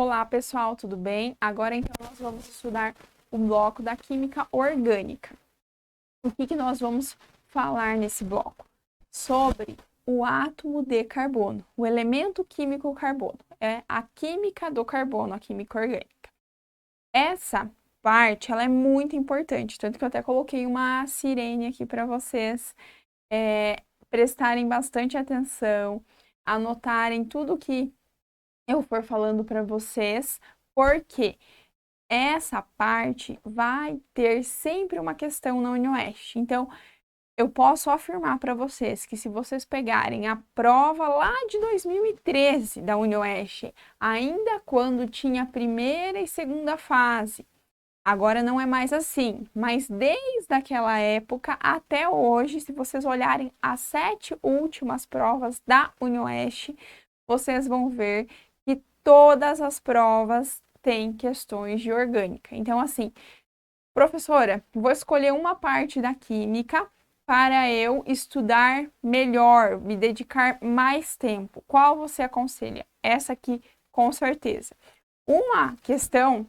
Olá, pessoal, tudo bem? Agora, então, nós vamos estudar o bloco da química orgânica. O que nós vamos falar nesse bloco? Sobre o átomo de carbono, o elemento químico carbono. É a química do carbono, a química orgânica. Essa parte, ela é muito importante, tanto que eu até coloquei uma sirene aqui para vocês prestarem bastante atenção, anotarem tudo que eu for falando para vocês, porque essa parte vai ter sempre uma questão na UniOeste. Então, eu posso afirmar para vocês que se vocês pegarem a prova lá de 2013 da UniOeste, ainda quando tinha a primeira e segunda fase, agora não é mais assim, mas desde aquela época até hoje, se vocês olharem as 7 últimas provas da UniOeste, vocês vão ver que todas as provas têm questões de orgânica. Então, assim, professora, vou escolher uma parte da química para eu estudar melhor, me dedicar mais tempo. Qual você aconselha? Essa aqui, com certeza. Uma questão,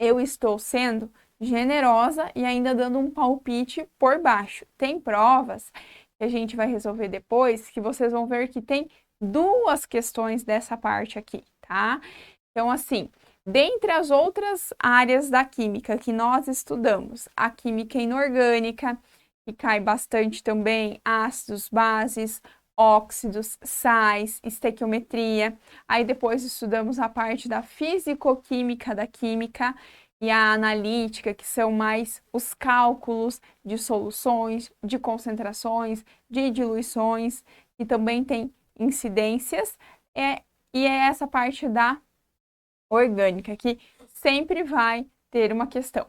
eu estou sendo generosa e ainda dando um palpite por baixo. Tem provas que a gente vai resolver depois, que vocês vão ver que tem duas questões dessa parte aqui, tá? Então, assim, dentre as outras áreas da química que nós estudamos, a química inorgânica, que cai bastante também ácidos, bases, óxidos, sais, estequiometria. Aí depois estudamos a parte da fisicoquímica da química e a analítica, que são mais os cálculos de soluções, de concentrações, de diluições, e também tem incidências, e é essa parte da orgânica que sempre vai ter uma questão.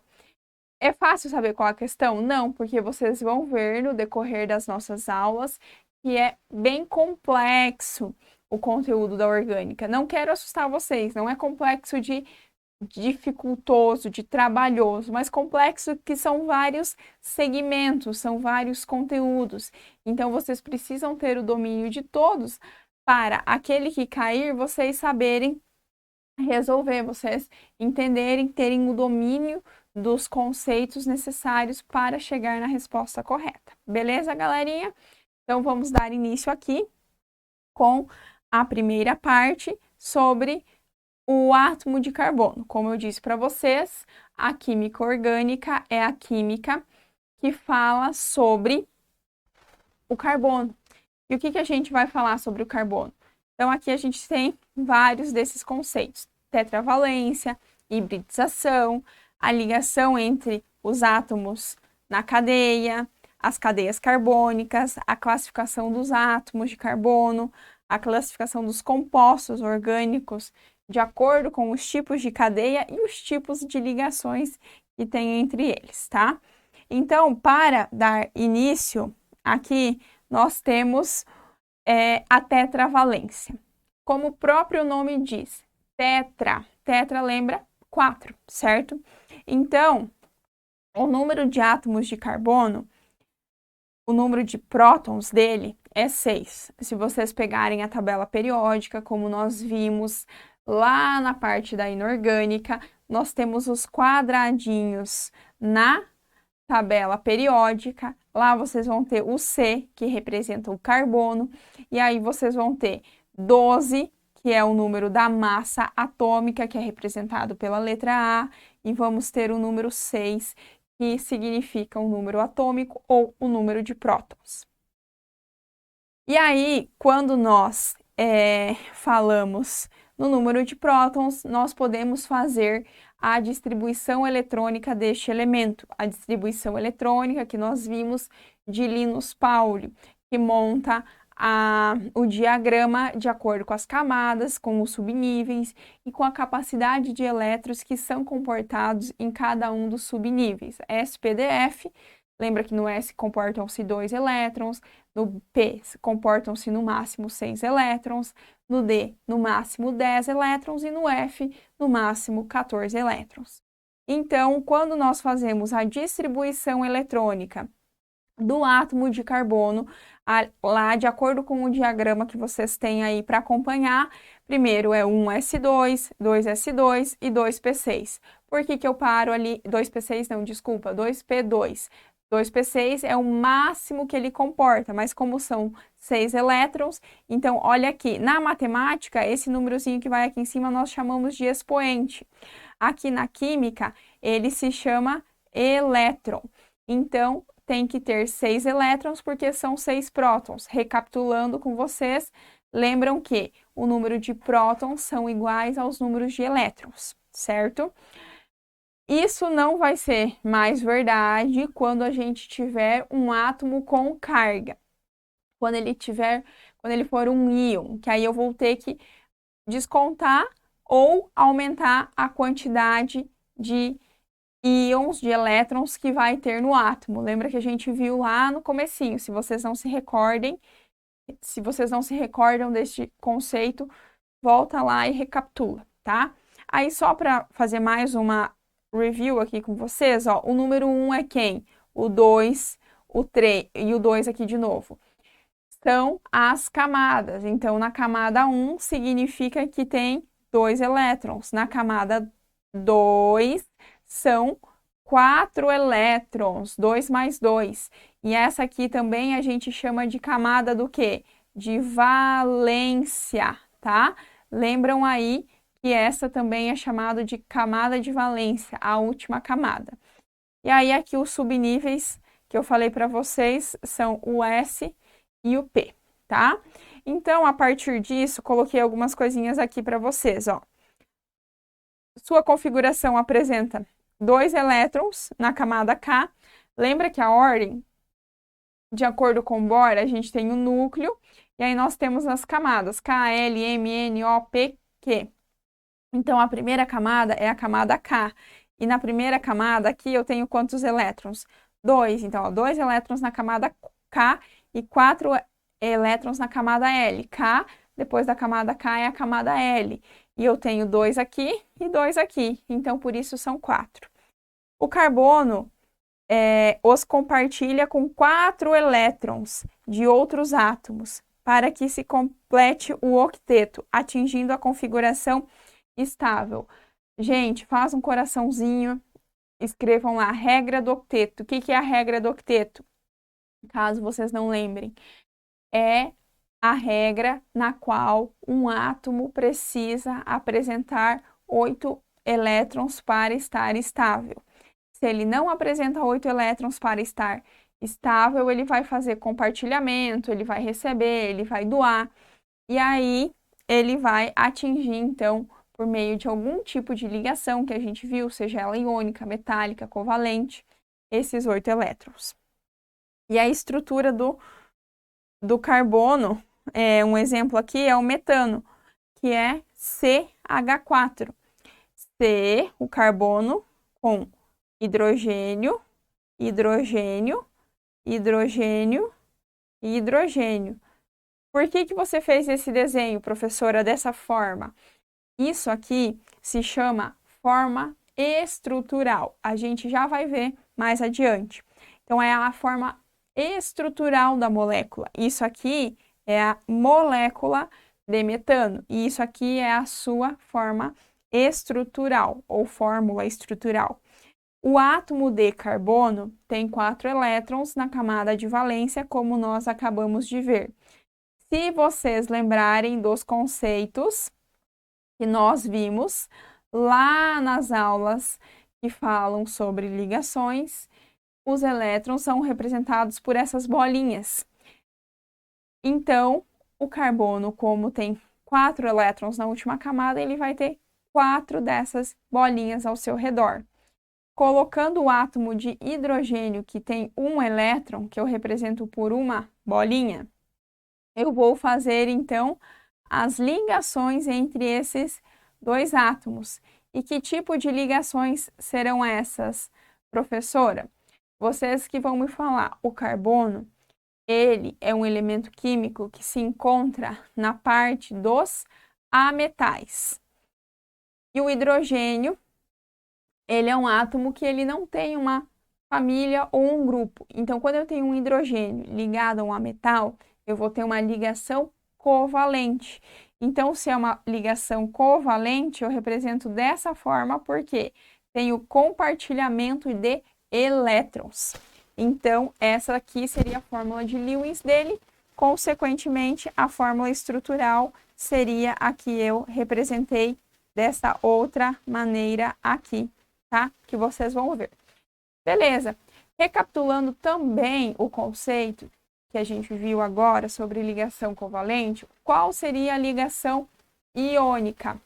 É fácil saber qual a questão? Não, porque vocês vão ver no decorrer das nossas aulas que é bem complexo o conteúdo da orgânica. Não quero assustar vocês, não é complexo de dificultoso, de trabalhoso, mas complexo que são vários segmentos, são vários conteúdos. Então, vocês precisam ter o domínio de todos para aquele que cair, vocês saberem resolver, vocês entenderem, terem o domínio dos conceitos necessários para chegar na resposta correta. Beleza, galerinha? Então, vamos dar início aqui com a primeira parte sobre o átomo de carbono. Como eu disse para vocês, a química orgânica é a química que fala sobre o carbono. E o que a gente vai falar sobre o carbono? Então, aqui a gente tem vários desses conceitos: tetravalência, hibridização, a ligação entre os átomos na cadeia, as cadeias carbônicas, a classificação dos átomos de carbono, a classificação dos compostos orgânicos de acordo com os tipos de cadeia e os tipos de ligações que tem entre eles, tá? Então, para dar início, aqui nós temos a tetravalência. Como o próprio nome diz, tetra lembra 4, certo? Então, o número de átomos de carbono, o número de prótons dele é 6. Se vocês pegarem a tabela periódica, como nós vimos lá na parte da inorgânica, nós temos os quadradinhos na tabela periódica. Lá vocês vão ter o C, que representa o carbono, e aí vocês vão ter 12, que é o número da massa atômica, que é representado pela letra A, e vamos ter o número 6, que significa o número atômico ou o número de prótons. E aí, quando nós falamos no número de prótons, nós podemos fazer a distribuição eletrônica deste elemento. A distribuição eletrônica que nós vimos de Linus Pauling, que monta o diagrama de acordo com as camadas, com os subníveis e com a capacidade de elétrons que são comportados em cada um dos subníveis. SPDF, lembra que no S comportam-se 2 elétrons, no P comportam-se no máximo 6 elétrons, no D no máximo 10 elétrons e no F no máximo 14 elétrons. Então, quando nós fazemos a distribuição eletrônica do átomo de carbono, lá de acordo com o diagrama que vocês têm aí para acompanhar, Primeiro é 1s2, 2s2 e 2p6. Por que que eu paro ali? 2p6 não, desculpa, 2p2. 2p6 é o máximo que ele comporta, mas como são 6 elétrons, então olha aqui, na matemática, esse númerozinho que vai aqui em cima nós chamamos de expoente. Aqui na química, ele se chama elétron. Então, tem que ter 6 elétrons porque são 6 prótons. Recapitulando com vocês, lembram que o número de prótons são iguais aos números de elétrons, certo? Isso não vai ser mais verdade quando a gente tiver um átomo com carga. Quando ele for um íon, que aí eu vou ter que descontar ou aumentar a quantidade de íons, de elétrons que vai ter no átomo. Lembra que a gente viu lá no comecinho, se vocês não se recordam deste conceito, volta lá e recapitula, tá? Aí só para fazer mais uma review aqui com vocês, ó, o número 1 é quem? O 2, o 3 e o 2 aqui de novo. São as camadas. Então, na camada 1 significa que tem 2 elétrons. Na camada 2 são 4 elétrons, 2 mais 2. E essa aqui também a gente chama de camada do quê? De valência, tá? Lembram aí que essa também é chamada de camada de valência, a última camada. E aí aqui os subníveis que eu falei para vocês são o S e o P, tá? Então, a partir disso, coloquei algumas coisinhas aqui para vocês, ó. Sua configuração apresenta 2 elétrons na camada K. Lembra que a ordem, de acordo com Bohr, a gente tem o núcleo, e aí nós temos as camadas K, L, M, N, O, P, Q. Então, a primeira camada é a camada K. E na primeira camada aqui eu tenho quantos elétrons? 2. Então, ó, 2 elétrons na camada K e 4 elétrons na camada L. K, depois da camada K é a camada L. E eu tenho 2 aqui e 2 aqui. Então, por isso são 4. O carbono os compartilha com 4 elétrons de outros átomos para que se complete o octeto, atingindo a configuração estável. Gente, faz um coraçãozinho, escrevam lá, regra do octeto. O que é a regra do octeto? Caso vocês não lembrem, é a regra na qual um átomo precisa apresentar 8 elétrons para estar estável. Se ele não apresenta 8 elétrons para estar estável, ele vai fazer compartilhamento, ele vai receber, ele vai doar, e aí ele vai atingir, então, por meio de algum tipo de ligação que a gente viu, seja ela iônica, metálica, covalente, esses 8 elétrons. E a estrutura do carbono, um exemplo aqui é o metano, que é CH4. C, o carbono, com hidrogênio, hidrogênio, hidrogênio e hidrogênio. Por que que você fez esse desenho, professora, dessa forma? Isso aqui se chama forma estrutural. A gente já vai ver mais adiante. Então, é a forma estrutural da molécula. Isso aqui é a molécula de metano. E isso aqui é a sua forma estrutural, ou fórmula estrutural. O átomo de carbono tem 4 elétrons na camada de valência, como nós acabamos de ver. Se vocês lembrarem dos conceitos que nós vimos lá nas aulas que falam sobre ligações, os elétrons são representados por essas bolinhas. Então, o carbono, como tem 4 elétrons na última camada, ele vai ter 4 dessas bolinhas ao seu redor. Colocando o átomo de hidrogênio, que tem 1 elétron, que eu represento por uma bolinha, eu vou fazer, então, as ligações entre esses 2 átomos. E que tipo de ligações serão essas, professora? Vocês que vão me falar, o carbono, ele é um elemento químico que se encontra na parte dos ametais. E o hidrogênio, ele é um átomo que ele não tem uma família ou um grupo. Então, quando eu tenho um hidrogênio ligado a um ametal, eu vou ter uma ligação covalente. Então, se é uma ligação covalente, eu represento dessa forma porque tem o compartilhamento de elétrons. Então, essa aqui seria a fórmula de Lewis dele. Consequentemente, a fórmula estrutural seria a que eu representei dessa outra maneira aqui, tá? Que vocês vão ver. Beleza. Recapitulando também o conceito que a gente viu agora sobre ligação covalente, qual seria a ligação iônica?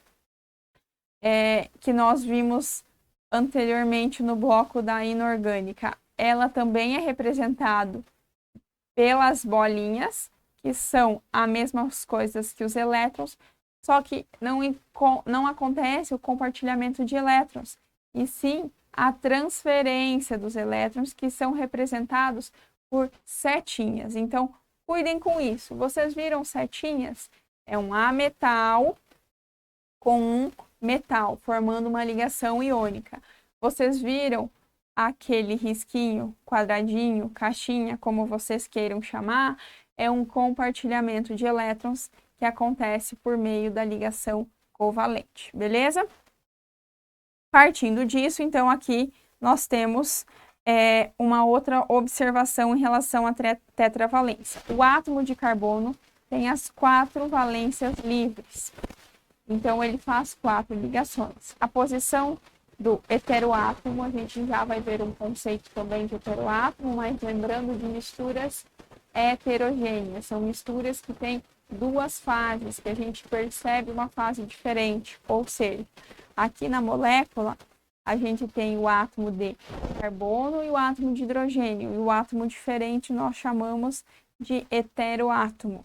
Que nós vimos anteriormente no bloco da inorgânica. Ela também é representada pelas bolinhas, que são as mesmas coisas que os elétrons, só que não acontece o compartilhamento de elétrons, e sim a transferência dos elétrons, que são representados por setinhas. Então, cuidem com isso. Vocês viram setinhas? É um ametal com um metal, formando uma ligação iônica. Vocês viram aquele risquinho, quadradinho, caixinha, como vocês queiram chamar, é um compartilhamento de elétrons que acontece por meio da ligação covalente, beleza? Partindo disso, então, aqui nós temos uma outra observação em relação à tetravalência. O átomo de carbono tem as 4 valências livres. Então, ele faz 4 ligações. A posição do heteroátomo, a gente já vai ver um conceito também de heteroátomo, mas lembrando de misturas heterogêneas. São misturas que têm 2 fases, que a gente percebe uma fase diferente. Ou seja, aqui na molécula, a gente tem o átomo de carbono e o átomo de hidrogênio. E o átomo diferente nós chamamos de heteroátomo.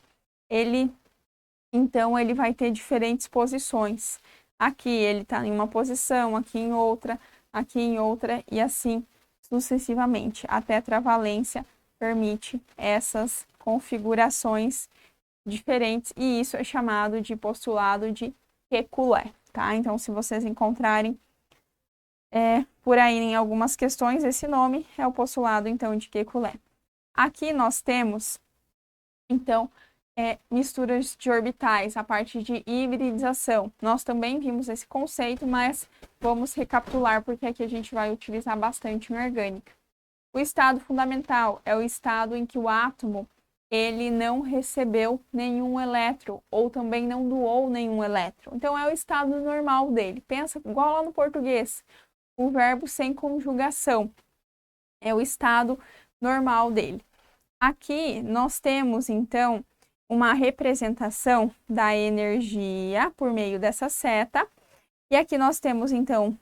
Então, ele vai ter diferentes posições. Aqui ele está em uma posição, aqui em outra, e assim sucessivamente. A tetravalência permite essas configurações diferentes, e isso é chamado de postulado de Kekulé, tá? Então, se vocês encontrarem por aí em algumas questões, esse nome é o postulado, então, de Kekulé. Aqui nós temos, então, misturas de orbitais, a parte de hibridização. Nós também vimos esse conceito, mas vamos recapitular porque aqui a gente vai utilizar bastante em orgânica. O estado fundamental é o estado em que o átomo ele não recebeu nenhum elétron ou também não doou nenhum elétron. Então é o estado normal dele. Pensa igual lá no português, o verbo sem conjugação. É o estado normal dele. Aqui nós temos então uma representação da energia por meio dessa seta. E aqui nós temos, então,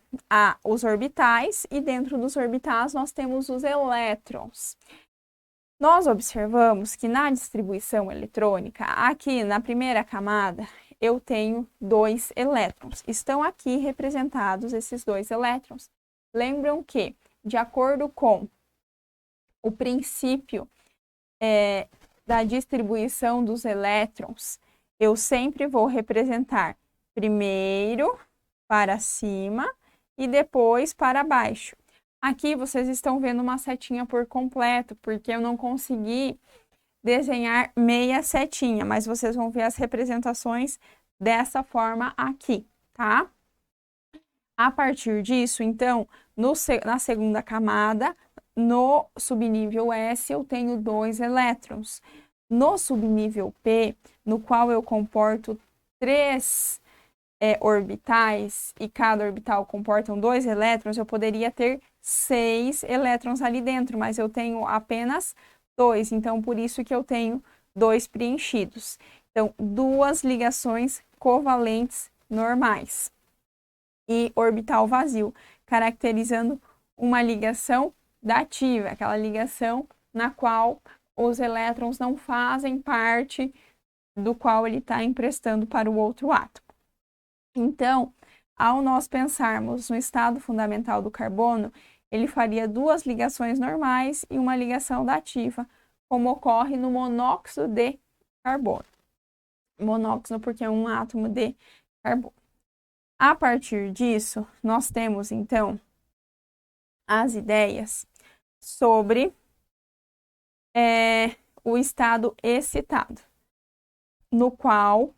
os orbitais, e dentro dos orbitais nós temos os elétrons. Nós observamos que na distribuição eletrônica, aqui na primeira camada, eu tenho 2 elétrons. Estão aqui representados esses 2 elétrons. Lembram que, de acordo com o princípio da distribuição dos elétrons, eu sempre vou representar primeiro para cima e depois para baixo. Aqui vocês estão vendo uma setinha por completo, porque eu não consegui desenhar meia setinha, mas vocês vão ver as representações dessa forma aqui, tá? A partir disso, então, na segunda camada, no subnível S, eu tenho 2 elétrons. No subnível P, no qual eu comporto 3 orbitais, e cada orbital comporta 2 elétrons, eu poderia ter 6 elétrons ali dentro, mas eu tenho apenas 2, então por isso que eu tenho 2 preenchidos. Então, 2 ligações covalentes normais e orbital vazio, caracterizando uma ligação dativa, aquela ligação na qual os elétrons não fazem parte do qual ele está emprestando para o outro átomo. Então, ao nós pensarmos no estado fundamental do carbono, ele faria 2 ligações normais e uma ligação dativa, como ocorre no monóxido de carbono. Monóxido porque é um átomo de carbono. A partir disso, nós temos, então, as ideias sobre o estado excitado, no qual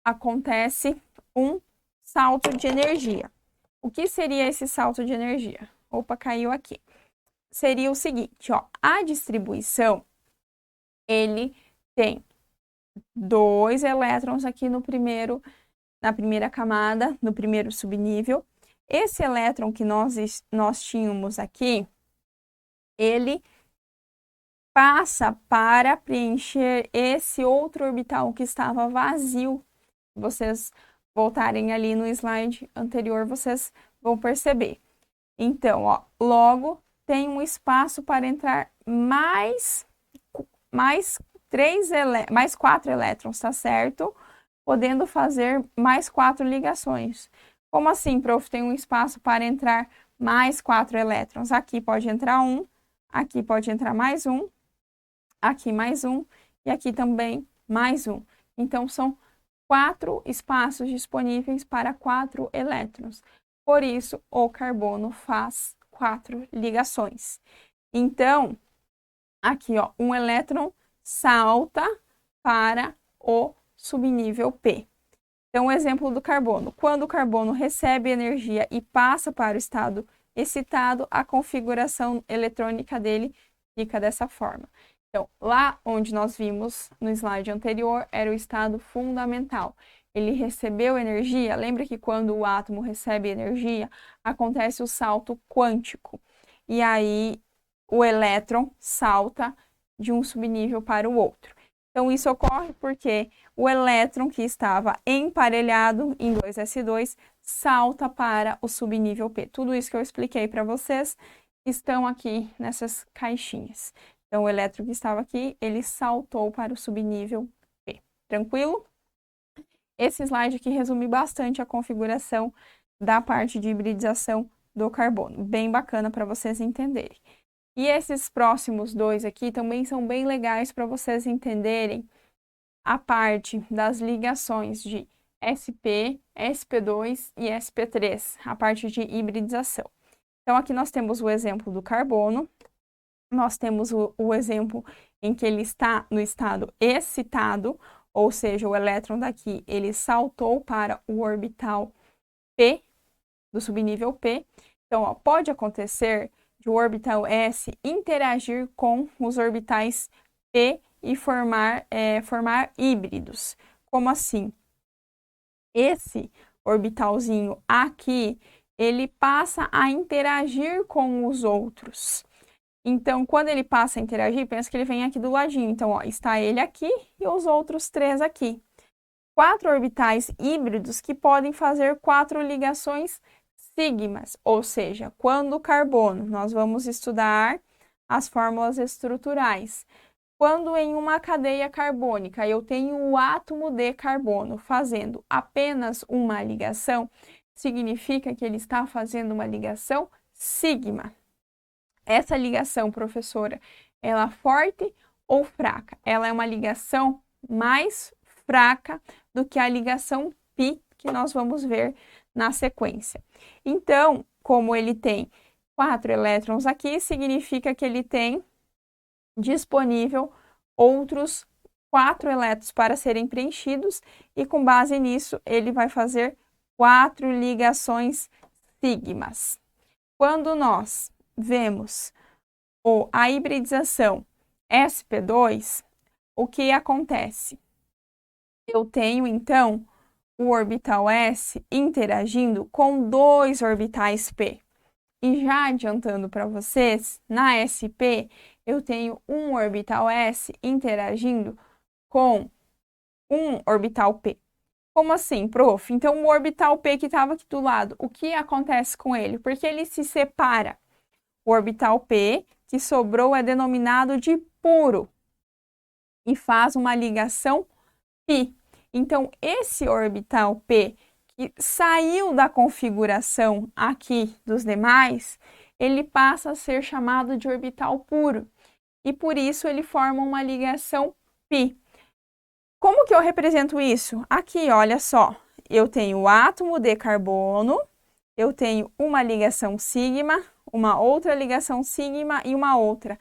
acontece um salto de energia. O que seria esse salto de energia? Opa, caiu aqui. Seria o seguinte, ó, a distribuição, ele tem 2 elétrons aqui na primeira camada, no primeiro subnível. Esse elétron que nós tínhamos aqui, ele passa para preencher esse outro orbital que estava vazio. Vocês voltarem ali no slide anterior, vocês vão perceber. Então, ó, logo tem um espaço para entrar mais 4 elétrons, tá certo? Podendo fazer mais 4 ligações. Como assim, prof? Tem um espaço para entrar mais 4 elétrons. Aqui pode entrar um, aqui pode entrar mais um, aqui mais um e aqui também mais um. Então, são 4 espaços disponíveis para 4 elétrons. Por isso, o carbono faz 4 ligações. Então, aqui, ó, um elétron salta para o subnível P. Então, o exemplo do carbono. Quando o carbono recebe energia e passa para o estado excitado, a configuração eletrônica dele fica dessa forma. Então, lá onde nós vimos no slide anterior, era o estado fundamental. Ele recebeu energia, lembra que quando o átomo recebe energia, acontece o salto quântico. E aí, o elétron salta de um subnível para o outro. Então, isso ocorre porque o elétron que estava emparelhado em 2s2 salta para o subnível P. Tudo isso que eu expliquei para vocês estão aqui nessas caixinhas. Então, o elétron que estava aqui, ele saltou para o subnível P. Tranquilo? Esse slide aqui resume bastante a configuração da parte de hibridização do carbono. Bem bacana para vocês entenderem. E esses próximos 2 aqui também são bem legais para vocês entenderem a parte das ligações de sp, sp2 e sp3, a parte de hibridização. Então, aqui nós temos o exemplo do carbono, nós temos o exemplo em que ele está no estado excitado, ou seja, o elétron daqui, ele saltou para o orbital P, do subnível P. Então, ó, pode acontecer de o orbital S interagir com os orbitais P e formar híbridos. Como assim? Esse orbitalzinho aqui, ele passa a interagir com os outros. Então, quando ele passa a interagir, pensa que ele vem aqui do ladinho. Então, ó, está ele aqui e os outros 3 aqui. 4 orbitais híbridos que podem fazer 4 ligações sigmas, ou seja, quando o carbono, nós vamos estudar as fórmulas estruturais. Quando em uma cadeia carbônica eu tenho o átomo de carbono fazendo apenas uma ligação, significa que ele está fazendo uma ligação sigma. Essa ligação, professora, ela é forte ou fraca? Ela é uma ligação mais fraca do que a ligação π, que nós vamos ver na sequência. Então, como ele tem 4 elétrons aqui, significa que ele tem disponível outros 4 elétrons para serem preenchidos e com base nisso ele vai fazer 4 ligações sigmas. Quando nós vemos a hibridização sp2, o que acontece? Eu tenho então o orbital S interagindo com 2 orbitais P. E já adiantando para vocês, na sp eu tenho um orbital S interagindo com um orbital P. Como assim, prof? Então, o orbital P que estava aqui do lado, o que acontece com ele? Porque ele se separa. O orbital P que sobrou é denominado de puro e faz uma ligação π. Então, esse orbital P que saiu da configuração aqui dos demais, ele passa a ser chamado de orbital puro. E por isso ele forma uma ligação π. Como que eu represento isso? Aqui, olha só, eu tenho o átomo de carbono, eu tenho uma ligação sigma, uma outra ligação sigma e uma outra.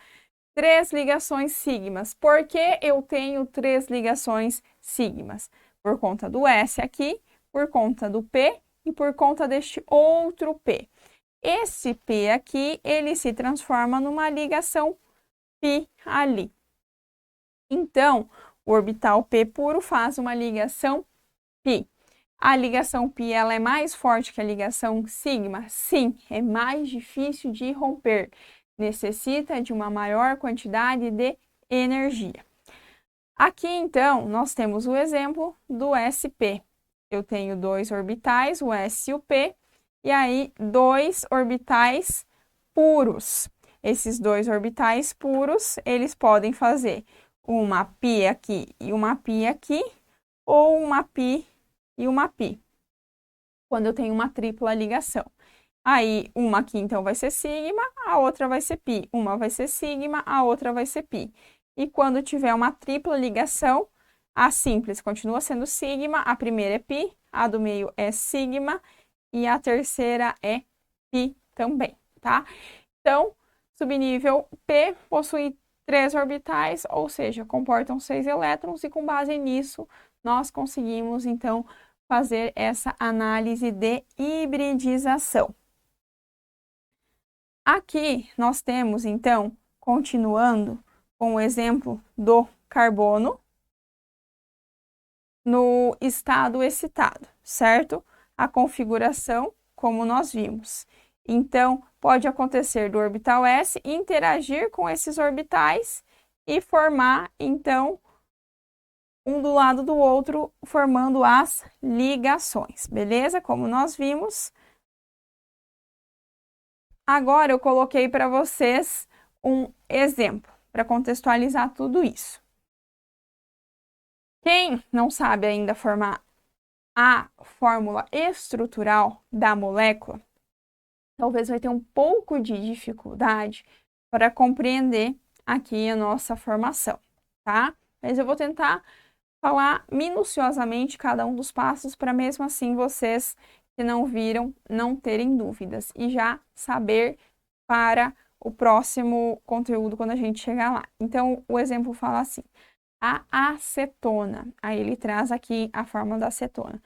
3 ligações sigmas. Por que eu tenho 3 ligações sigmas? por conta do S aqui, por conta do P e por conta deste outro P. Esse P aqui, ele se transforma numa ligação π ali. Então, o orbital P puro faz uma ligação π. A ligação π ela é mais forte que a ligação sigma? Sim, é mais difícil de romper. Necessita de uma maior quantidade de energia. Aqui, então, nós temos o exemplo do SP. Eu tenho dois orbitais, o S e o P, e aí dois orbitais puros. Esses dois orbitais puros, eles podem fazer uma π aqui e uma π aqui, ou uma π e uma π, quando eu tenho uma tripla ligação. Aí, uma aqui, então, vai ser sigma, a outra vai ser π. Uma vai ser sigma, a outra vai ser π. E quando tiver uma tripla ligação, a simples continua sendo sigma, a primeira é π, a do meio é sigma e a terceira é π também, tá? Então, subnível P possui 3 orbitais, ou seja, comportam 6 elétrons, e com base nisso, nós conseguimos, então, fazer essa análise de hibridização. Aqui, nós temos, então, continuando com o exemplo do carbono no estado excitado, certo? A configuração, como nós vimos. Então, pode acontecer do orbital S interagir com esses orbitais e formar, então, um do lado do outro, formando as ligações, beleza? Como nós vimos. Agora, eu coloquei para vocês um exemplo, para contextualizar tudo isso. Quem não sabe ainda formar a fórmula estrutural da molécula, talvez vai ter um pouco de dificuldade para compreender aqui a nossa formação, tá? Mas eu vou tentar falar minuciosamente cada um dos passos para mesmo assim vocês que não viram não terem dúvidas e já saber para o próximo conteúdo quando a gente chegar lá. Então, o exemplo fala assim: a acetona. Aí ele traz aqui a fórmula da acetona.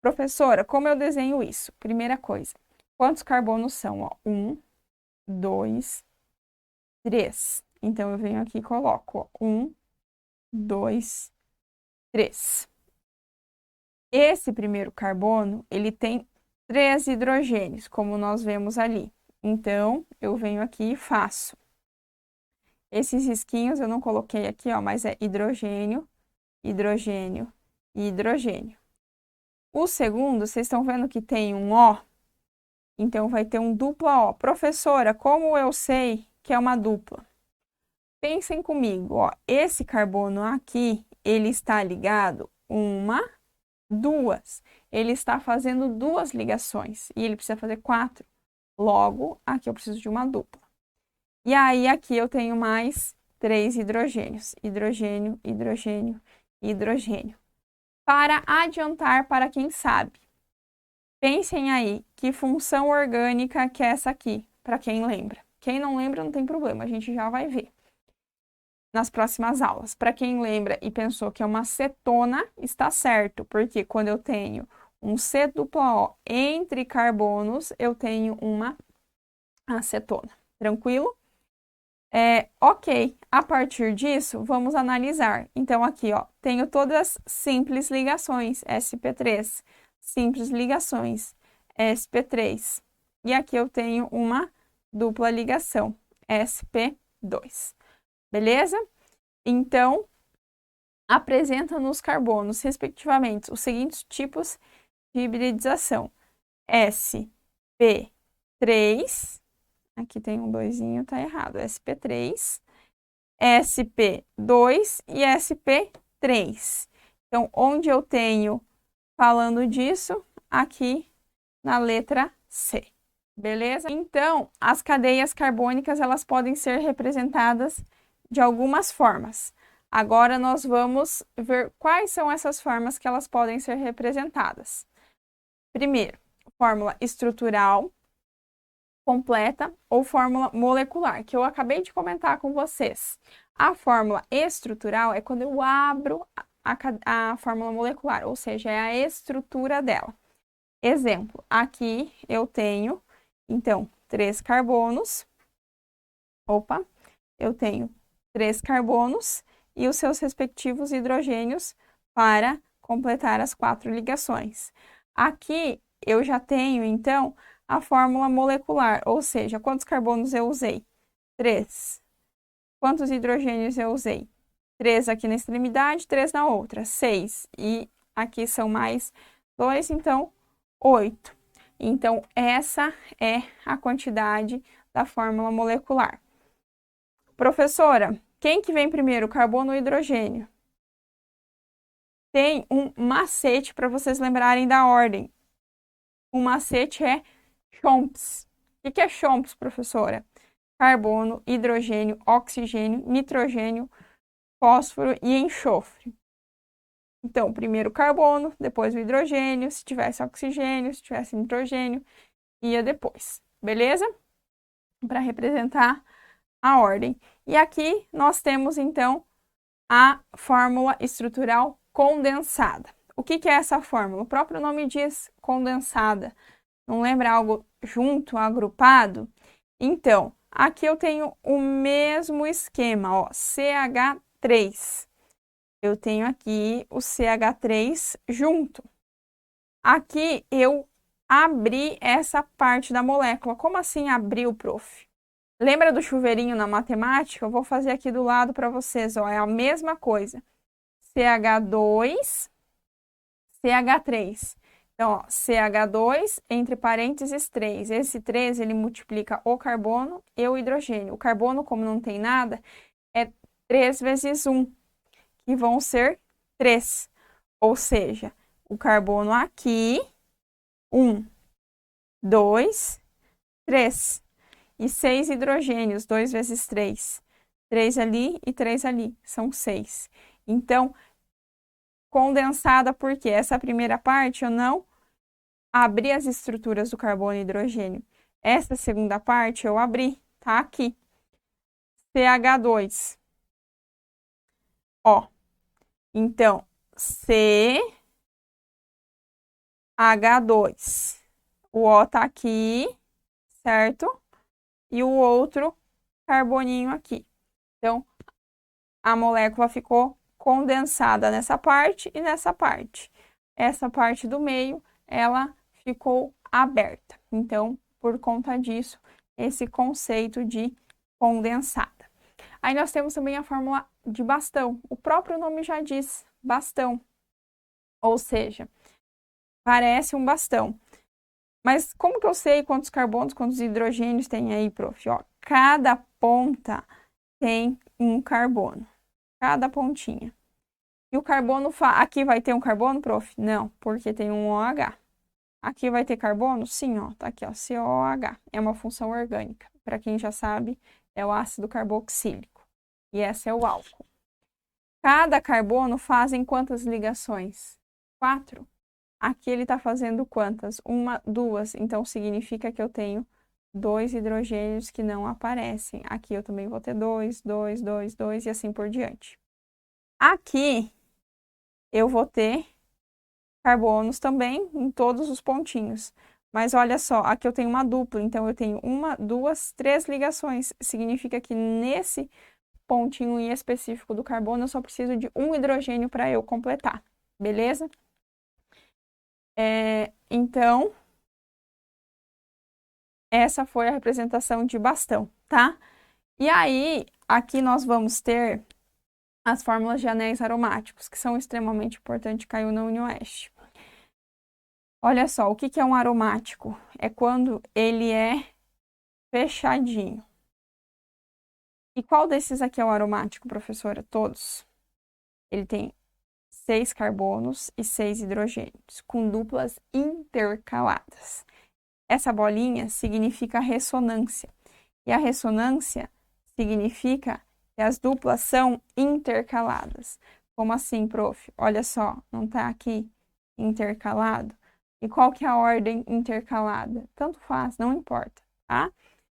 Professora, como eu desenho isso? Primeira coisa, quantos carbonos são? Ó, 1, 2, 3. Então, eu venho aqui e coloco 1, 2, 3. Esse primeiro carbono, ele tem 3 hidrogênios, como nós vemos ali. Então, eu venho aqui e faço. Esses risquinhos eu não coloquei aqui, ó, mas é hidrogênio, hidrogênio e hidrogênio. O segundo, vocês estão vendo que tem um O? Então, vai ter um dupla O. Professora, como eu sei que é uma dupla? Pensem comigo, ó, esse carbono aqui, ele está ligado duas. Ele está fazendo 2 ligações e ele precisa fazer 4. Logo, aqui eu preciso de uma dupla. E aí, aqui eu tenho mais 3 hidrogênios. Hidrogênio, hidrogênio, hidrogênio. Para adiantar para quem sabe, pensem aí que função orgânica que é essa aqui, para quem lembra. Quem não lembra não tem problema, a gente já vai ver nas próximas aulas. Para quem lembra e pensou que é uma cetona, está certo, porque quando eu tenho um C dupla O entre carbonos, eu tenho uma acetona. Tranquilo? Ok, a partir disso, vamos analisar. Então, aqui, ó, tenho todas simples ligações, sp3, simples ligações, sp3. E aqui eu tenho uma dupla ligação, sp2. Beleza? Então, apresenta nos carbonos, respectivamente, os seguintes tipos de hibridização. sp3, aqui tem um 2zinho, tá errado, sp3, sp2 e sp3. Então, onde eu tenho falando disso? Aqui na letra C. Beleza? Então, as cadeias carbônicas, elas podem ser representadas de algumas formas. Agora, nós vamos ver quais são essas formas que elas podem ser representadas. Primeiro, fórmula estrutural completa ou fórmula molecular, que eu acabei de comentar com vocês. A fórmula estrutural é quando eu abro a fórmula molecular, ou seja, é a estrutura dela. Exemplo, aqui eu tenho, então, 3 carbonos. Opa, eu tenho 3 carbonos e os seus respectivos hidrogênios para completar as 4 ligações. Aqui eu já tenho, então, a fórmula molecular, ou seja, quantos carbonos eu usei? 3. Quantos hidrogênios eu usei? 3 aqui na extremidade, 3 na outra, 6. E aqui são mais 2, então 8. Então, essa é a quantidade da fórmula molecular. Professora, quem que vem primeiro, carbono ou hidrogênio? Tem um macete para vocês lembrarem da ordem. O macete é CHOMPS. O que é CHOMPS, professora? Carbono, hidrogênio, oxigênio, nitrogênio, fósforo e enxofre. Então, primeiro o carbono, depois o hidrogênio, se tivesse oxigênio, se tivesse nitrogênio, ia depois, beleza? Para representar a ordem. E aqui nós temos, então, a fórmula estrutural condensada. O que é essa fórmula? O próprio nome diz condensada. Não lembra algo junto, agrupado? Então, aqui eu tenho o mesmo esquema, ó, CH3. Eu tenho aqui o CH3 junto. Aqui eu abri essa parte da molécula. Como assim abriu, prof? Lembra do chuveirinho na matemática? Eu vou fazer aqui do lado para vocês, ó, é a mesma coisa. CH2, CH3. Então, ó, CH2, entre parênteses, 3. Esse 3, ele multiplica o carbono e o hidrogênio. O carbono, como não tem nada, é 3 vezes 1, que vão ser 3. Ou seja, o carbono aqui, 1, 2, 3. E 6 hidrogênios, 2 vezes 3. 3 ali e 3 ali, são 6. Então, condensada porque essa primeira parte eu não abri as estruturas do carbono e hidrogênio. Essa segunda parte eu abri, tá aqui. CH2. Ó, então, CH2. O O tá aqui, certo? E o outro carboninho aqui. Então, a molécula ficou condensada nessa parte e nessa parte. Essa parte do meio, ela ficou aberta. Então, por conta disso, esse conceito de condensada. Aí nós temos também a fórmula de bastão. O próprio nome já diz, bastão. Ou seja, parece um bastão. Mas como que eu sei quantos carbonos, quantos hidrogênios tem aí, prof? Ó, cada ponta tem um carbono. Cada pontinha. E o carbono, aqui vai ter um carbono, prof? Não, porque tem um OH. Aqui vai ter carbono? Sim, ó, tá aqui, ó, COH. É uma função orgânica. Para quem já sabe, é o ácido carboxílico. E esse é o álcool. Cada carbono fazem quantas ligações? 4. Aqui ele está fazendo quantas? 1, 2. Então, significa que eu tenho 2 hidrogênios que não aparecem. Aqui eu também vou ter 2, 2, 2, 2 e assim por diante. Aqui eu vou ter carbonos também em todos os pontinhos. Mas olha só, aqui eu tenho uma dupla, então eu tenho 1, 2, 3 ligações. Significa que nesse pontinho em específico do carbono eu só preciso de um hidrogênio para eu completar, beleza? Então, essa foi a representação de bastão, tá? E aí, aqui nós vamos ter as fórmulas de anéis aromáticos, que são extremamente importantes, caiu na UniOeste. Olha só, o que é um aromático? É quando ele é fechadinho. E qual desses aqui é o aromático, professora? Todos. Ele tem 6 carbonos e 6 hidrogênios, com duplas intercaladas. Essa bolinha significa ressonância. E a ressonância significa que as duplas são intercaladas. Como assim, prof? Olha só, não está aqui intercalado? E qual que é a ordem intercalada? Tanto faz, não importa, tá?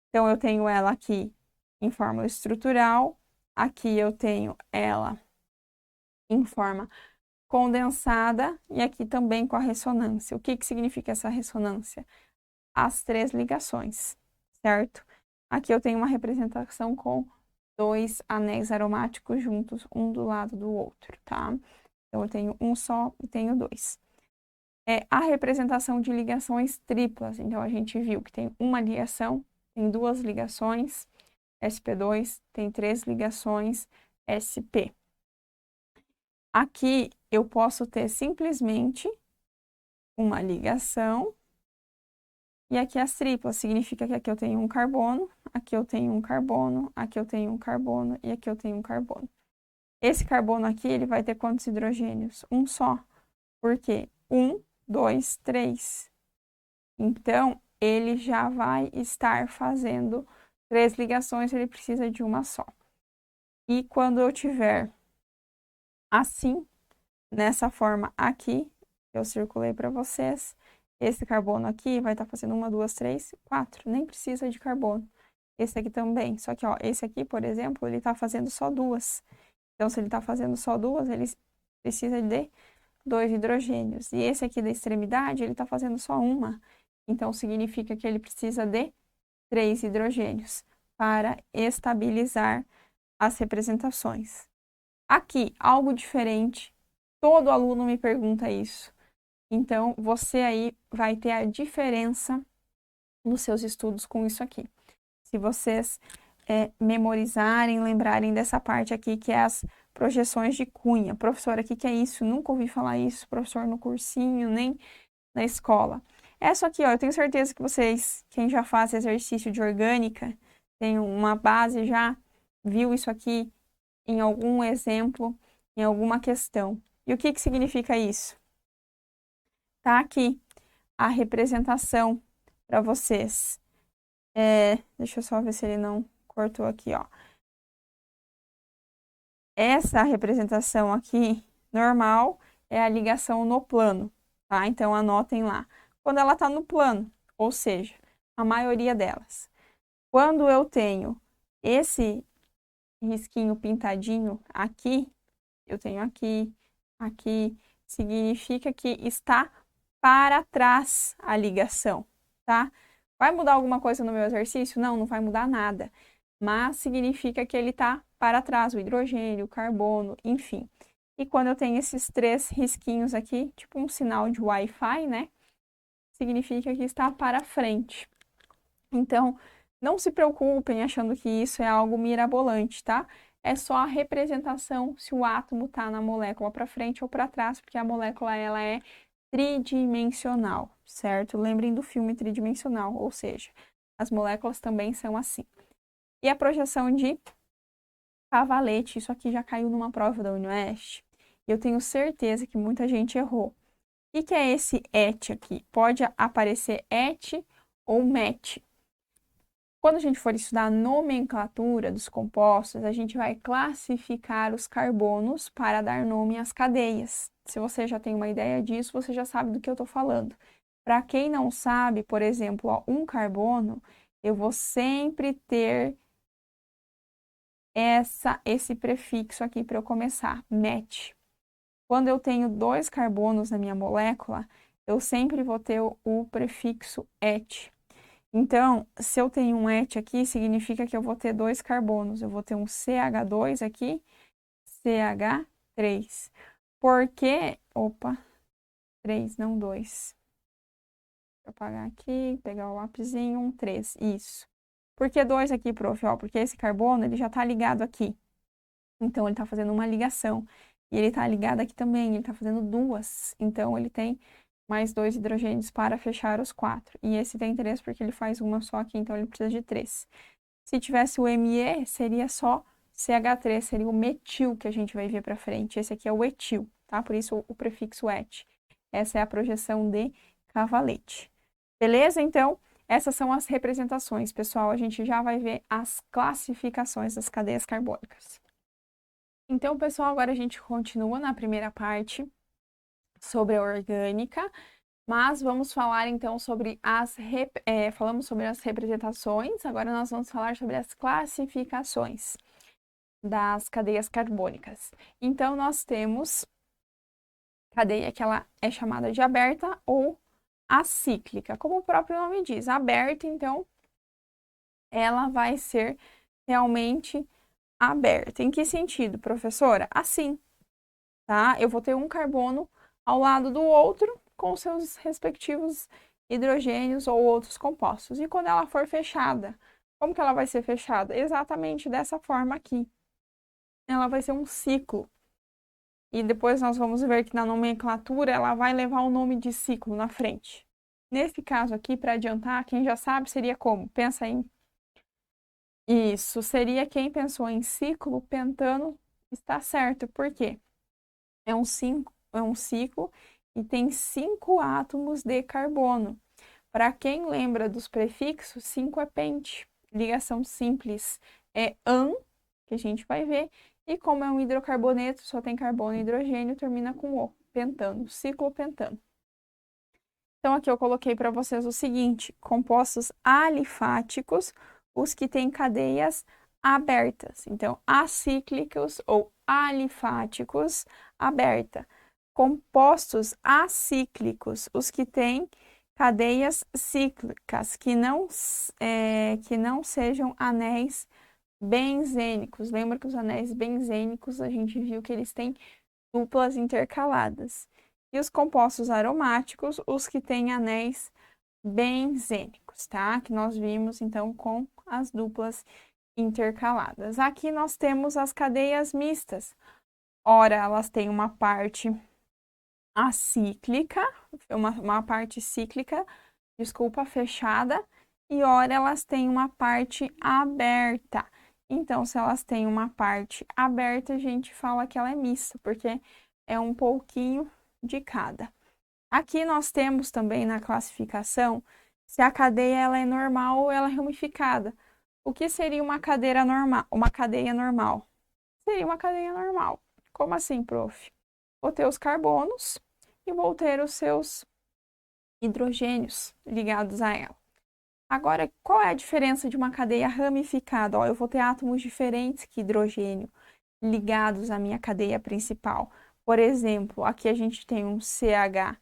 Então, eu tenho ela aqui em fórmula estrutural. Aqui eu tenho ela em forma condensada e aqui também com a ressonância. O que que significa essa ressonância? As 3 ligações, certo? Aqui eu tenho uma representação com 2 anéis aromáticos juntos, um do lado do outro, tá? Então, eu tenho um só e tenho 2. A representação de ligações triplas. Então, a gente viu que tem uma ligação, tem 2 ligações, sp2, tem 3 ligações, sp. Aqui, eu posso ter simplesmente uma ligação, e aqui as triplas, significa que aqui eu tenho um carbono, aqui eu tenho um carbono, aqui eu tenho um carbono, e aqui eu tenho um carbono. Esse carbono aqui, ele vai ter quantos hidrogênios? Um só. Por quê? 1, 2, 3. Então, ele já vai estar fazendo 3 ligações, ele precisa de uma só. E quando eu tiver assim, nessa forma aqui, eu circulei para vocês, esse carbono aqui vai estar fazendo 1, 2, 3, 4. Nem precisa de carbono. Esse aqui também. Só que, ó, esse aqui, por exemplo, ele está fazendo só 2. Então, se ele está fazendo só 2, ele precisa de 2 hidrogênios. E esse aqui da extremidade, ele está fazendo só uma. Então, significa que ele precisa de 3 hidrogênios para estabilizar as representações. Aqui, algo diferente. Todo aluno me pergunta isso. Então, você aí vai ter a diferença nos seus estudos com isso aqui. Se vocês memorizarem, lembrarem dessa parte aqui, que é as projeções de Cunha. Professora, o que é isso? Nunca ouvi falar isso, professor, no cursinho, nem na escola. Essa aqui, ó, eu tenho certeza que vocês, quem já faz exercício de orgânica, tem uma base, já viu isso aqui em algum exemplo, em alguma questão. E o que significa isso? Tá aqui a representação para vocês. Deixa eu só ver se ele não cortou aqui, ó. Essa representação aqui, normal, é a ligação no plano, tá? Então, anotem lá. Quando ela tá no plano, ou seja, a maioria delas. Quando eu tenho esse risquinho pintadinho aqui, eu tenho aqui, aqui, significa que está para trás a ligação, tá? Vai mudar alguma coisa no meu exercício? Não, não vai mudar nada. Mas significa que ele está para trás, o hidrogênio, o carbono, enfim. E quando eu tenho esses 3 risquinhos aqui, tipo um sinal de Wi-Fi, né? Significa que está para frente. Então, não se preocupem achando que isso é algo mirabolante, tá? É só a representação se o átomo está na molécula para frente ou para trás, porque a molécula ela é tridimensional, certo? Lembrem do filme tridimensional, ou seja, as moléculas também são assim. E a projeção de Cavalete, isso aqui já caiu numa prova da UniOeste, e eu tenho certeza que muita gente errou. O que é esse et aqui? Pode aparecer et ou met. Quando a gente for estudar a nomenclatura dos compostos, a gente vai classificar os carbonos para dar nome às cadeias. Se você já tem uma ideia disso, você já sabe do que eu estou falando. Para quem não sabe, por exemplo, ó, um carbono, eu vou sempre ter esse prefixo aqui para eu começar, met. Quando eu tenho 2 carbonos na minha molécula, eu sempre vou ter o prefixo et. Então, se eu tenho um et aqui, significa que eu vou ter 2 carbonos. Eu vou ter um CH2 aqui, CH3. Porque, opa, 3, não 2. Vou apagar aqui, pegar o lapisinho, um 3, isso. Por que 2 aqui, prof? Ó, porque esse carbono, ele já está ligado aqui. Então, ele está fazendo uma ligação. E ele está ligado aqui também, ele está fazendo 2. Então, ele tem mais 2 hidrogênios para fechar os 4. E esse tem 3 porque ele faz uma só aqui, então ele precisa de 3. Se tivesse o Me, seria só CH3, seria o metil que a gente vai ver para frente. Esse aqui é o etil, tá? Por isso o prefixo et. Essa é a projeção de Cavalete. Beleza? Então, essas são as representações, pessoal. A gente já vai ver as classificações das cadeias carbônicas. Então, pessoal, agora a gente continua na primeira parte sobre a orgânica, mas vamos falar então sobre falamos sobre as representações, agora nós vamos falar sobre as classificações das cadeias carbônicas. Então, nós temos cadeia que ela é chamada de aberta ou acíclica. Como o próprio nome diz, aberta, então, ela vai ser realmente aberta. Em que sentido, professora? Assim, tá? Eu vou ter um carbono ao lado do outro com seus respectivos hidrogênios ou outros compostos. E quando ela for fechada, como que ela vai ser fechada? Exatamente dessa forma aqui. Ela vai ser um ciclo. E depois nós vamos ver que na nomenclatura ela vai levar o nome de ciclo na frente. Nesse caso aqui, para adiantar, quem já sabe seria como? Pensa em. Isso, seria quem pensou em ciclo, pentano, está certo. Por quê? É um ciclo e tem 5 átomos de carbono. Para quem lembra dos prefixos, 5 é pente, ligação simples é an, que a gente vai ver, e como é um hidrocarboneto, só tem carbono e hidrogênio, termina com o, pentano, ciclopentano. Então aqui eu coloquei para vocês o seguinte, compostos alifáticos, os que têm cadeias abertas. Então, acíclicos ou alifáticos, aberta. Compostos acíclicos, os que têm cadeias cíclicas, que não sejam anéis benzênicos. Lembra que os anéis benzênicos, a gente viu que eles têm duplas intercaladas. E os compostos aromáticos, os que têm anéis benzênicos, tá? Que nós vimos, então, com as duplas intercaladas. Aqui nós temos as cadeias mistas. Ora, elas têm uma parte acíclica, uma parte cíclica, desculpa, fechada, e ora elas têm uma parte aberta. Então, se elas têm uma parte aberta, a gente fala que ela é mista, porque é um pouquinho de cada. Aqui nós temos também na classificação se a cadeia ela é normal ou ela é ramificada. O que seria uma cadeia normal? Uma cadeia normal? Seria uma cadeia normal. Como assim, prof? Vou ter os carbonos e vou ter os seus hidrogênios ligados a ela. Agora, qual é a diferença de uma cadeia ramificada? Ó, eu vou ter átomos diferentes que hidrogênio ligados à minha cadeia principal. Por exemplo, aqui a gente tem um CH2,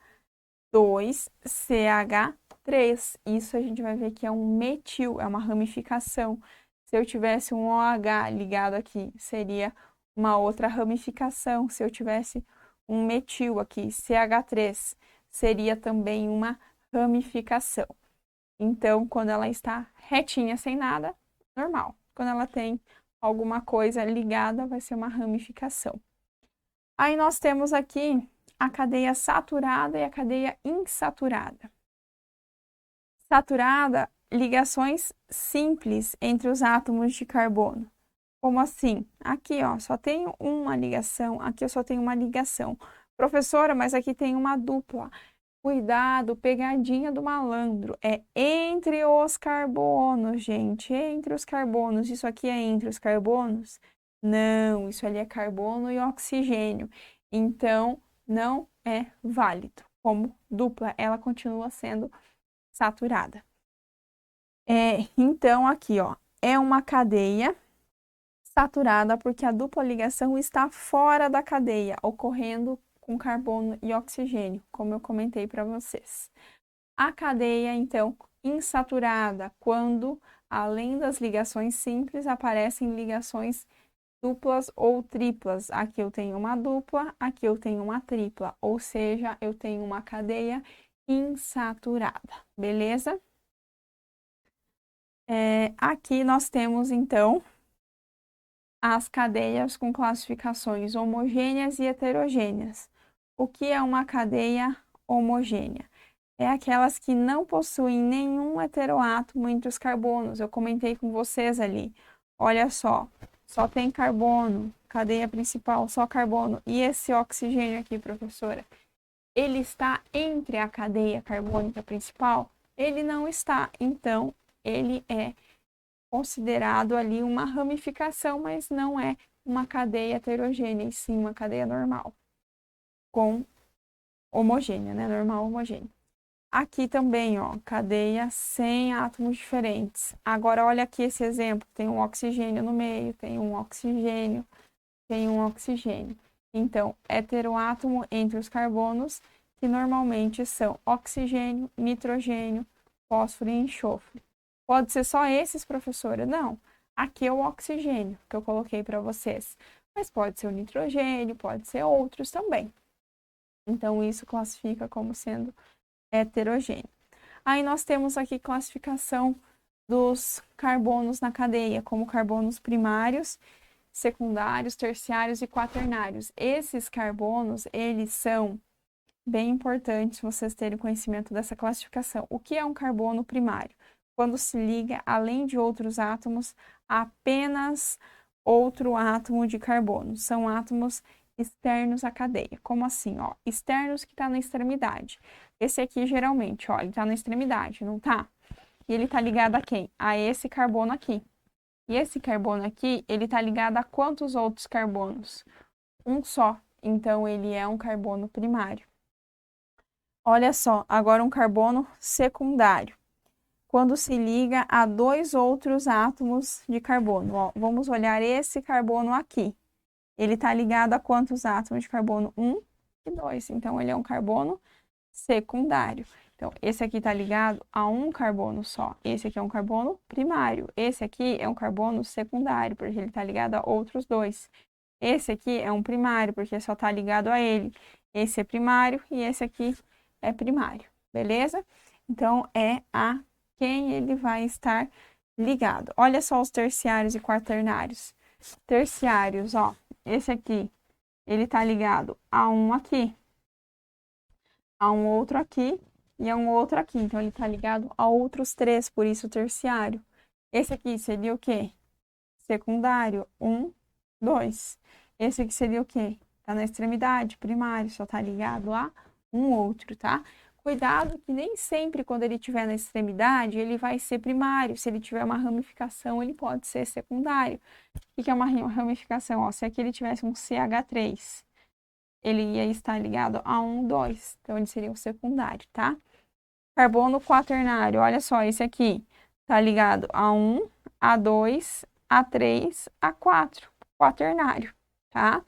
CH3. Isso a gente vai ver que é um metil, é uma ramificação. Se eu tivesse um OH ligado aqui, seria uma outra ramificação. Se eu tivesse um metil aqui, CH3, seria também uma ramificação. Então, quando ela está retinha, sem nada, normal. Quando ela tem alguma coisa ligada, vai ser uma ramificação. Aí nós temos aqui a cadeia saturada e a cadeia insaturada. Saturada, ligações simples entre os átomos de carbono. Como assim? Aqui, ó, só tenho uma ligação, aqui eu só tenho uma ligação. Professora, mas aqui tem uma dupla. Cuidado, pegadinha do malandro. É entre os carbonos, gente. Entre os carbonos. Isso aqui é entre os carbonos? Não, isso ali é carbono e oxigênio. Então, não é válido. Como dupla, ela continua sendo saturada. Então, aqui, ó, é uma cadeia saturada porque a dupla ligação está fora da cadeia, ocorrendo com carbono e oxigênio, como eu comentei para vocês. A cadeia, então, insaturada, quando, além das ligações simples, aparecem ligações duplas ou triplas. Aqui eu tenho uma dupla, aqui eu tenho uma tripla, ou seja, eu tenho uma cadeia insaturada, beleza? Aqui nós temos, então, as cadeias com classificações homogêneas e heterogêneas. O que é uma cadeia homogênea? É aquelas que não possuem nenhum heteroátomo entre os carbonos. Eu comentei com vocês ali. Olha só tem carbono, cadeia principal, só carbono. E esse oxigênio aqui, professora, ele está entre a cadeia carbônica principal? Ele não está, então ele é considerado ali uma ramificação, mas não é uma cadeia heterogênea, e sim uma cadeia normal, com homogênea, né? Normal homogênea. Aqui também, ó, cadeia sem átomos diferentes. Agora, olha aqui esse exemplo, tem um oxigênio no meio, tem um oxigênio, tem um oxigênio. Então, heteroátomo entre os carbonos, que normalmente são oxigênio, nitrogênio, fósforo e enxofre. Pode ser só esses, professora? Não. Aqui é o oxigênio que eu coloquei para vocês. Mas pode ser o nitrogênio, pode ser outros também. Então, isso classifica como sendo heterogêneo. Aí nós temos aqui classificação dos carbonos na cadeia, como carbonos primários, secundários, terciários e quaternários. Esses carbonos, eles são bem importantes vocês terem conhecimento dessa classificação. O que é um carbono primário? Quando se liga, além de outros átomos, a apenas outro átomo de carbono. São átomos externos à cadeia. Como assim? Ó, externos que está na extremidade. Esse aqui, geralmente, ó, ele está na extremidade, não tá? E ele está ligado a quem? A esse carbono aqui. E esse carbono aqui, ele está ligado a quantos outros carbonos? Um só. Então, ele é um carbono primário. Olha só, agora um carbono secundário. Quando se liga a dois outros átomos de carbono. Ó, vamos olhar esse carbono aqui. Ele está ligado a quantos átomos de carbono? 1 e 2. Então, ele é um carbono secundário. Então, esse aqui está ligado a um carbono só. Esse aqui é um carbono primário. Esse aqui é um carbono secundário, porque ele está ligado a outros dois. Esse aqui é um primário, porque só está ligado a ele. Esse é primário e esse aqui é primário, beleza? Então, é a quem ele vai estar ligado. Olha só os terciários e quaternários. Terciários, ó, esse aqui, ele tá ligado a um aqui, a um outro aqui e a um outro aqui. Então, ele tá ligado a outros três, por isso terciário. Esse aqui seria o quê? Secundário, 1, 2. Esse aqui seria o quê? Tá na extremidade, primário, só tá ligado a um outro, tá? Cuidado que nem sempre quando ele estiver na extremidade, ele vai ser primário. Se ele tiver uma ramificação, ele pode ser secundário. O que é uma ramificação? Ó, se aqui ele tivesse um CH3, ele ia estar ligado a 1, 2. Então, ele seria o secundário, tá? Carbono quaternário, olha só, esse aqui tá ligado a 1, A2, A3, A4, quaternário, tá?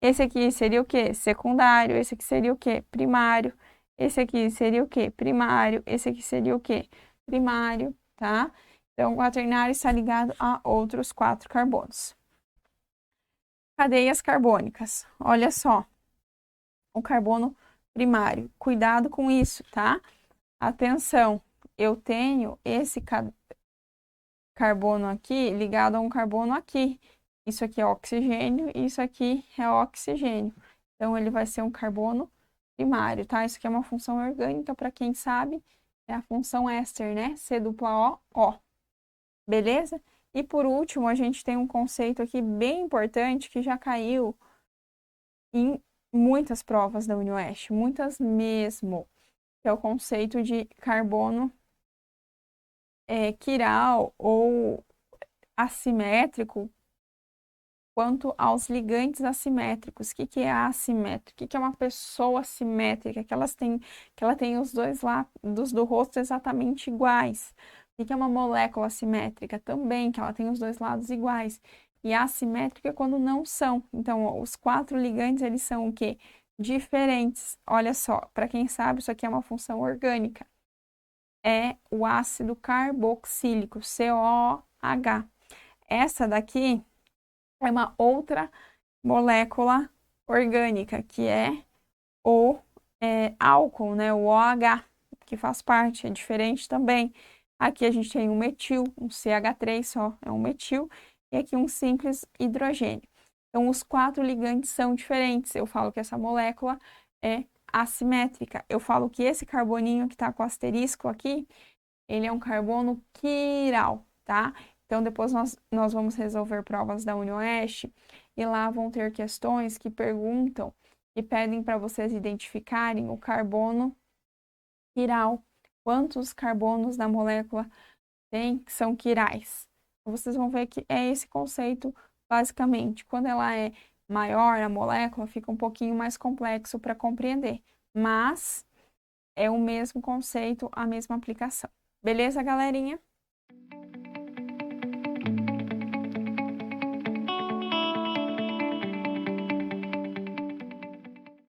Esse aqui seria o quê? Secundário. Esse aqui seria o quê? Primário. Esse aqui seria o quê? Primário. Esse aqui seria o quê? Primário, tá? Então, o quaternário está ligado a outros 4 carbonos. Cadeias carbônicas. Olha só. O carbono primário. Cuidado com isso, tá? Atenção. Eu tenho esse carbono aqui ligado a um carbono aqui. Isso aqui é oxigênio e isso aqui é oxigênio. Então, ele vai ser um carbono primário, tá? Isso aqui é uma função orgânica, para quem sabe, é a função éster, né? C dupla O, O. Beleza? E por último, a gente tem um conceito aqui bem importante que já caiu em muitas provas da UniOeste, muitas mesmo, que é o conceito de carbono quiral ou assimétrico quanto aos ligantes assimétricos. O que é assimétrico? O que é uma pessoa assimétrica? Que ela tem os dois lados do rosto exatamente iguais. O que é uma molécula assimétrica? Também, que ela tem os dois lados iguais. E assimétrica é quando não são. Então, os 4 ligantes, eles são o quê? Diferentes. Olha só, para quem sabe, isso aqui é uma função orgânica. É o ácido carboxílico, COH. Essa daqui é uma outra molécula orgânica, que é o álcool, né? O OH, que faz parte, é diferente também. Aqui a gente tem um metil, um CH3 só, é um metil, e aqui um simples hidrogênio. Então, os 4 ligantes são diferentes. Eu falo que essa molécula é assimétrica. Eu falo que esse carboninho que está com asterisco aqui, ele é um carbono quiral, tá? Então, depois nós vamos resolver provas da UniOeste e lá vão ter questões que perguntam e pedem para vocês identificarem o carbono quiral. Quantos carbonos da molécula tem que são quirais? Vocês vão ver que é esse conceito, basicamente. Quando ela é maior, a molécula fica um pouquinho mais complexo para compreender, mas é o mesmo conceito, a mesma aplicação. Beleza, galerinha?